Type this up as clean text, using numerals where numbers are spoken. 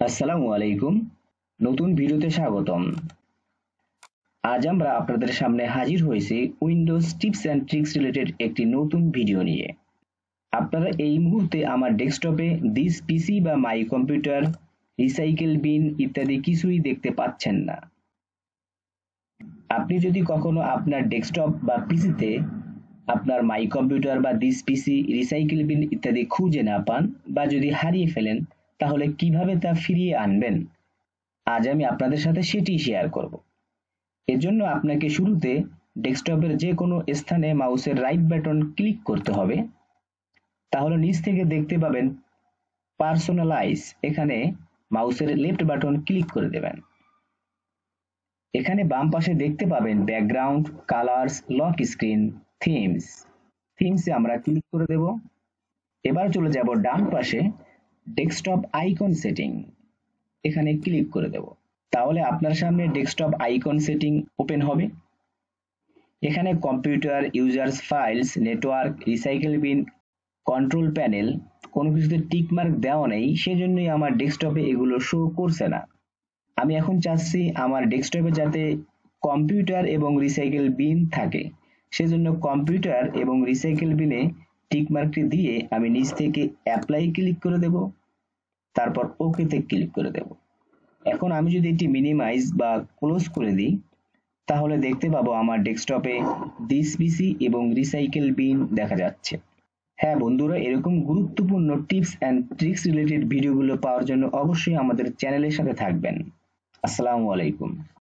আসসালামু আলাইকুম। নতুন ভিডিওতে স্বাগতম। আজ আমরা আপনাদের সামনে হাজির হয়েছি Windows tips and tricks related একটি নতুন ভিডিও নিয়ে। আপনারা এই মুহূর্তে আমার ডেস্কটপে দিস পিসি বা মাই কম্পিউটার, রিসাইকেল বিন ইত্যাদি কিছুই দেখতে পাচ্ছেন না। আপনি যদি কখনো আপনার ডেস্কটপ বা পিসিতে আপনার মাই কম্পিউটার বা দিস পিসি, রিসাইকেল বিন ইত্যাদি খুঁজে না পান বা যদি হারিয়ে ফেলেন, তাহলে কিভাবে তা ফিরিয়ে আনবেন, আজ আমি আপনাদের সাথে সেটি শেয়ার করব। এজন্য আপনাকে শুরুতে ডেস্কটপের যে কোনো স্থানে মাউসের রাইট বাটন ক্লিক করতে হবে। তাহলে নিচ থেকে দেখতে পাবেন পার্সোনালাইজ, এখানে মাউসের লেফট বাটন ক্লিক করে দেবেন। এখানে বাম পাশে দেখতে পাবেন ব্যাকগ্রাউন্ড, কালার্স, লক স্ক্রিন, থিমসে আমরা ক্লিক করে দেব। এবার চলে যাব ডান পাশে ডেস্কটপ আইকন সেটিং, এখানে ক্লিক করে দেব। তাহলে আপনার সামনে ডেস্কটপ আইকন সেটিং ওপেন হবে। এখানে computer, users, files, network, recycle bin, control panel কোনো কিছুতে টিক মার্ক দেওয়া নেই, সেজন্যই আমার ডেস্কটপে এগুলো শো করছে না। আমি এখন চাচ্ছি আমার ডেস্কটপে যাতে কম্পিউটার এবং রিসাইকেল বিন থাকে, সেজন্য কম্পিউটার এবং রিসাইকেল বিনে টিক মার্কটি দিয়ে আমি নিচ থেকে অ্যাপ্লাই ক্লিক করে দেব, তারপর ওকেতে ক্লিক করে দেব। এখন আমি যদি এটি মিনিমাইজ বা ক্লোজ করে দিই, তাহলে দেখতে পাবো আমার ডেস্কটপে দিস পিসি এবং রিসাইকেল বিন দেখা যাচ্ছে। হ্যাঁ বন্ধুরা, এরকম গুরুত্বপূর্ণ টিপস অ্যান্ড ট্রিক্স রিলেটেড ভিডিওগুলো পাওয়ার জন্য অবশ্যই আমাদের চ্যানেলের সাথে থাকবেন। আসসালামু আলাইকুম।